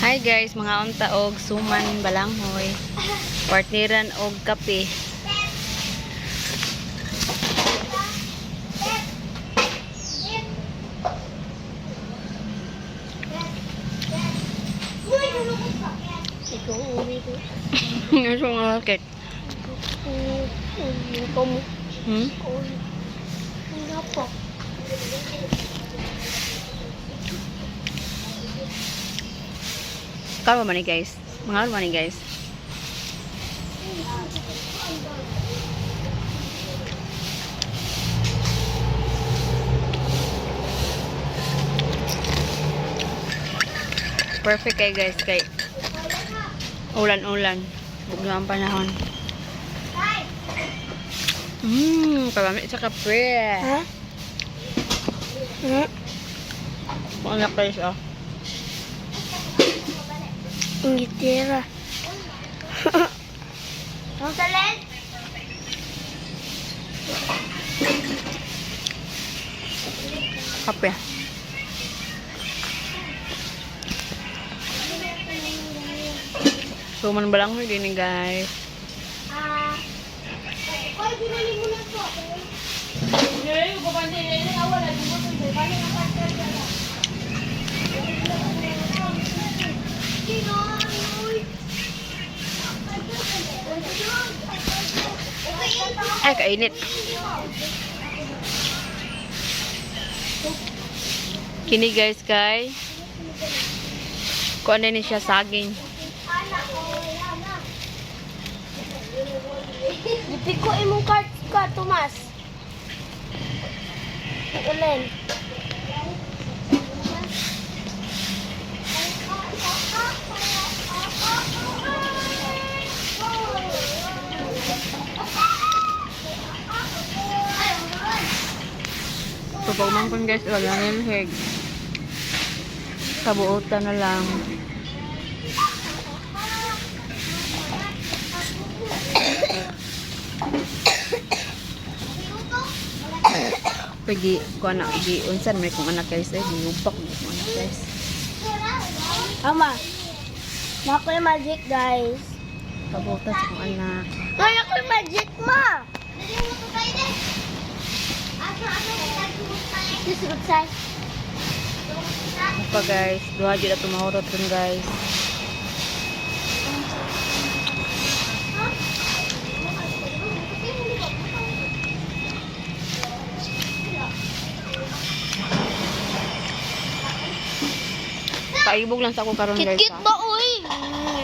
Hi guys, mga unta og suman balanghoy. Partneran og kape. Ano nga bakit? Hmm? Kalo ba ni guys? Mga ba ni guys? Perfect kay guys kay ulan-ulan. Bugla ang panahon. Paggamit sa kape. Ha? Mga guys, oh. Ingitira. Ang talent? Kape. Suman balanghoy din guys. Ay, kainit. Kini guys kay kuan din siya saging. Ipiko imong card ka, Tomas. Ulen. So, pag mangkon guys, wala nilhig. Kabuutan na lang. Pagi ko anak gi unsan may kung anak guys giupak mo kung anak guys. Ama. Mako yung magic, guys. Kabuutan sa kung anak. Ay, ako yung magic, ma. Susunod sa'yo. Apa guys, duha jud ato mahurot dun guys. Paibog lang sa ako karon guys. Kit-kit Ha? ba, uy?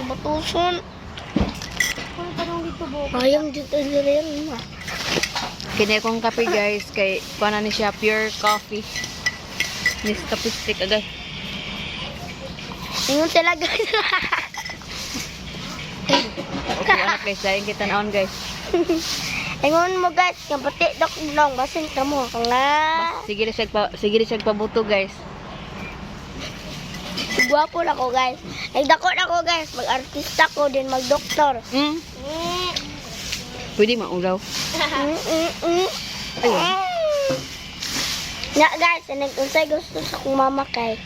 Batuson. Ayang dito rin, ma. Kini akong kape guys kay kuana ni siya pure coffee. Nescafe stick agay. Ingon sila, guys. Okay anak guys, dayon kita naon guys. Ingon mo, guys. Yung pati, dok, long. Basin ka mo. Kung na. Sige rin siya pabuto guys. Gwapo na ko, guys. Nagdako na ko, guys. Mag-artista ko, din mag-doktor. Pwede maulaw. Ayun. Na, guys. Nag-unsay gusto sa kong mama kay.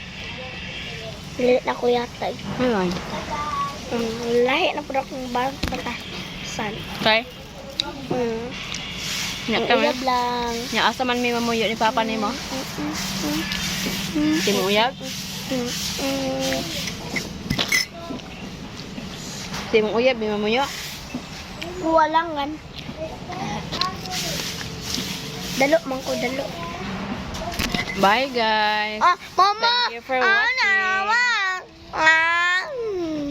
Lilit na ko yata. Ayun. Lahi na po akong batasan. Okay. Nya ka Uyab lang. Nya asa man may mamuyo ni papa nimo? Timo uyab? Timo uyab may mamuyo? Kuwalangan. Dalo man ko, dalo. Bye guys. Mama! Thank you for watching. Nawang!